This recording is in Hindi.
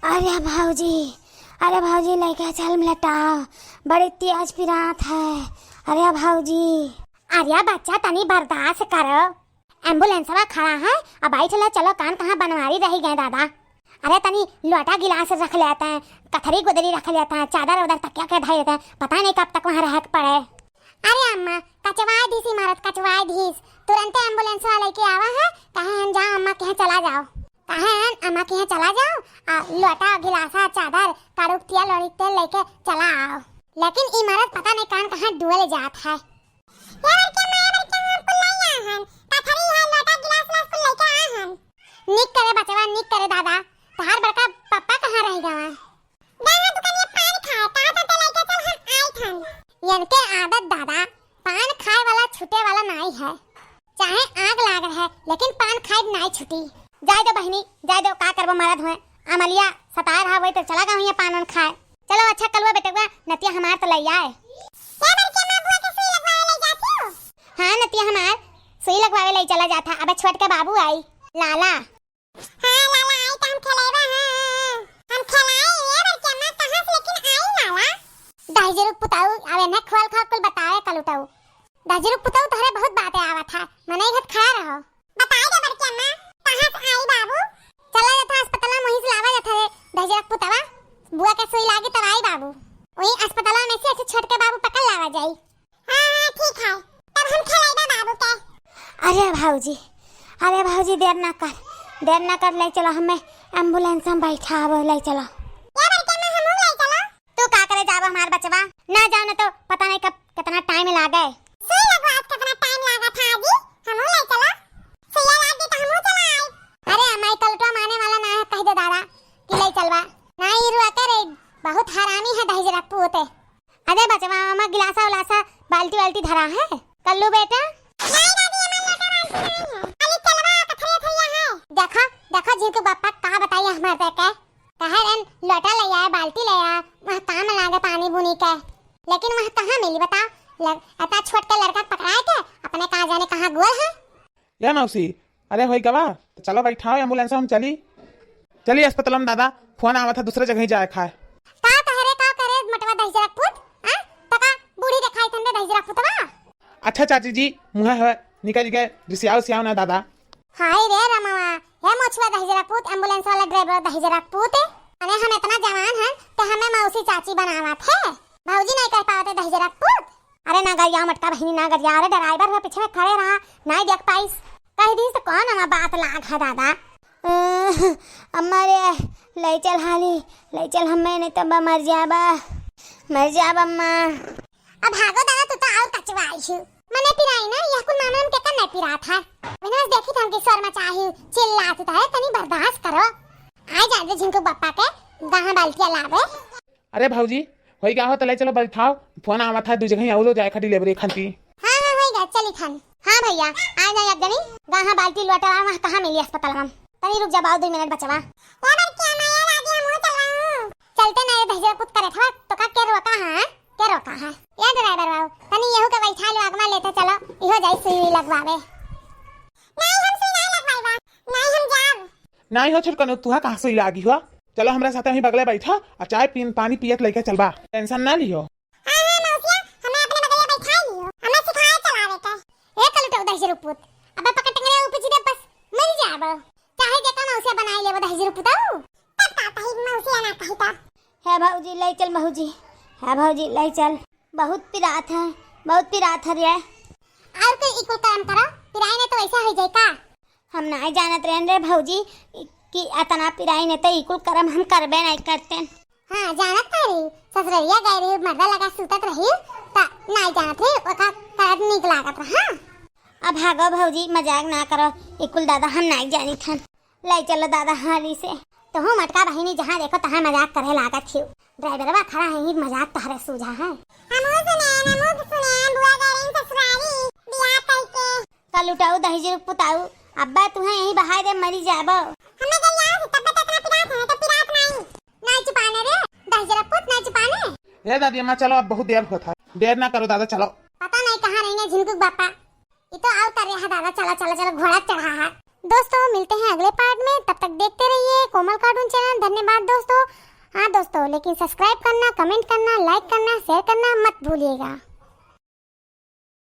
अरे भाऊजी, अरे भाऊजी लेके चल लटाओ, बड़ी तेज पिरात है। अरे भाऊजी, अरे बच्चा तनी बर्दाश्त करो, एम्बुलेंस में खड़ा है। अब आई चलो चलो, कान कहाँ बनवारी रही गए दादा। अरे तनी लोटा गिलास रख लेते हैं, कथरी गुदरी रख लेते हैं, चादर उधर तकिया के ढाई देते हैं, पता नहीं कब तक वहाँ रह पड़े। अरे अम्मा कचवाई धीस इमारत, कचवाई धीस तुरंत एम्बुलेंस वाले के आवा है। कहे हम जाओ अम्मा के यहाँ चला जाओ, कहे अम्मा के यहाँ चला जाओ, लोटा गिलासा चादर कारुक तेल और तेल लेके चला आओ। लेकिन इमारत पता नहीं कान कहाँ डुअल जात है। निक करे बचवा, निक करे दादा। तहार बड़का पापा कहाँ रह गवा? दादा दुकान पान खाए, कहाँ तो लेके चल हम आई थन। इनके आदत दादा, पान खाए वाला छूटे वाला नहीं है। चाहे आग लाग रहे लेकिन पान खाए नहीं छुटी। जाए दो बहनी, जाए दो, का करबो मरद हुए। अमलिया सताए रहा वही तो चला गया हुई पान खाए। चलो अच्छा कलवा बेटवा, नतिया हमार तो ले आए। हाँ नतिया हमार सुई लगवावे ले चला जाता। अब छोट के बाबू आई लाला। हाँ लाला आई तो हम खेलेबा। हां हम खेलाए ये बच्चा मैं कहां से लेकिन आई लाला। दाइजरू पुताऊ आवे न खोल खा कुल बताए कलुटाऊ। दाइजरू पुताऊ तोहरे बहुत बातें आवत है, मने घर खा रहो। बताए दे बच्चा मैं कहां से आई बाबू। चला जाता अस्पताल में वहीं से लावा जाता है। दाइजरू पुतावा बुआ के सुई लागी तब आई बाबू। वहीं अस्पताल में से ऐसे छोट के बाबू पकड़ लावा जाई। हां ठीक है, तब हम खेलाएगा बाबू के। अरे भाऊजी, अरे भाऊजी देर ना कर, देर ना कर, ले चलो हमें एम्बुलेंस में बैठा अब ले चलो। या बच्चा मैं हम ले चलो। तू का करे जाबो हमार बचवा, ना जाओ ना तो पता नहीं कब कितना टाइम लागे। सुई लगवा कितना टाइम लागा था जी, हम ले चलो। सुई लगा दी तो हम चला आए। अरे हमारी कलटवा माने वाला ना है, कह दे दादा कि ले चलवा। ना ही रुआ करे, बहुत हरामी है दहेज रख पूते। अरे बचवा हम गिलासा उलासा बाल्टी वाल्टी धरा है कल्लू बेटा। देखो देखो जिनको बापा का बताइए हमारे पे के कहरन लोटा ले आया, बाल्टी ले आया, वहां काम लागे पानी बुनी के, लेकिन वहां कहां मिली बताओ। इतना छोट के लड़का पकड़ाए के अपने कहां जाने कहां गोल है। या मौसी, अरे होई गवा तो चलो बैठाओ एम्बुलेंस में, हम चली अस्पताल में। दादा फोन आवा था दूसरे जगह जाए खाए। का करे मटवा दहिजरा पुत, हां तका बूढ़ी दिखाई तंदे दहिजरा पुतवा। अच्छा चाची जी मुंह है निकल गए रिसियाओ ना दादा। हाय रे रमावा, हे मोछवा दहिजरा पुत, एम्बुलेंस वाला ड्राइवर दहिजरा पुत। अरे हम इतना जवान हैं तो हमें मौसी चाची बनावत है, भाऊजी नहीं कह पाते दहिजरा पुत। अरे ना गरिया मटका बहिनी ना गरिया। अरे ड्राइवर हुआ पीछे में खड़े रहा, नहीं देख पाइस, कह दी तो कौन हमारा बात लाग है दादा। अम्मा रे ले चल हाली, ले चल हमें नहीं तो मर जाब अम्मा। अब भागो दादा, तू तो और कचवाई छु मने पिराई ना, यह कुल मामला में केकर नहीं पिरा था। मैंने बस देखी था कि स्वर मचाही चिल्लाती था, तनी बर्दाश्त करो। आ जा दे जिनको पापा के गाहां बाल्टिया लावे। अरे भाऊजी होई गा हो तो ले चलो बैठाओ, फोन आवा था दू जगह आउलो जाए खा डिलीवरी खंती। हां होई गा चली खन। हां भैया आ जा एक जनी, गाहां बाल्टी लोटा वहां कहां मिली अस्पताल में। तनी रुक जा बाऊ 2 मिनट बचवा। या बर क्या मैं यार आगे हम चलवा चलते नहीं दहिजरा पुत करे था तो का के रोका है, के रोका है। या ड्राइवर बाबू तनी येहू के बैठा लो, आगमा लेते चलो, इहो जाई सुई लगवावे। नहीं हम सुई नहीं लगवाईबा, नहीं हम जाब। नहीं हो छटकनो, तुहा कहां से लागी हो। चलो हमरा साथे ही बगले बैठा और चाय पानी पियत लेके चलबा, टेंशन ना लियो। हां हां मौसिया हमें अपने बगले बैठा लियो, हमें सिखाए चलावे के। ए कलटो दहिजरा पुत, अब पकड़ के ऊपर जी दे बस मर जाब। चाहे जेका मौसिया बनाई लेबो दहिजरा पुताऊ, तब पापा ही मौसिया ना कहता। है भाऊजी ले चल भाऊजी, है भाऊजी ले चल। बहुत पिरात है, बहुत पिरात है रे। और कोई इको काम करो, पिराई ने तो ऐसा हो जाए का। हम नहीं जानत रहन रे भाऊजी कि इतना पिराई ने तो इकुल करम हम करबे नहीं करते। हां जानत रही, ससुरैया गई रही, मर्दा लगा सुतत रही त नहीं जानत रही, ओका करत निक लागत रहा। अब भागो भाऊजी मजाक ना करो, इकुल दादा हम नहीं जानी थन। ले चलो दादा हाली से। तो हूँ मटका बहिनी जहाँ देखो तहाँ मजाक करे लागत थी। ड्राइवरवा खड़ा है ही मजाक तहरे सूझा है। बुआ गरीन ससुराली बियाह करके कल उठाऊ दहिजरू पुताऊ, अब्बा तुम्हें यही बहाय दे मरी जाबो। हमें गया है तब तक इतना पिरात है तो पिरात नहीं छुपाने रे दहिजरा पुत, नहीं छुपाने। ए दादी अम्मा चलो, अब बहुत देर होता है, देर ना करो दादा चलो। पता नहीं कहाँ रहेंगे झिनकुक बापा, ये तो आओ कर रहा है दादा। चलो चलो चलो घोड़ा चढ़ा है, दोस्तों मिलते हैं अगले पार्ट में, तब तक देखते रहिए कोमल कार्टून चैनल। धन्यवाद दोस्तों। हाँ दोस्तों, लेकिन सब्सक्राइब करना, कमेंट करना, लाइक करना, शेयर करना मत भूलिएगा।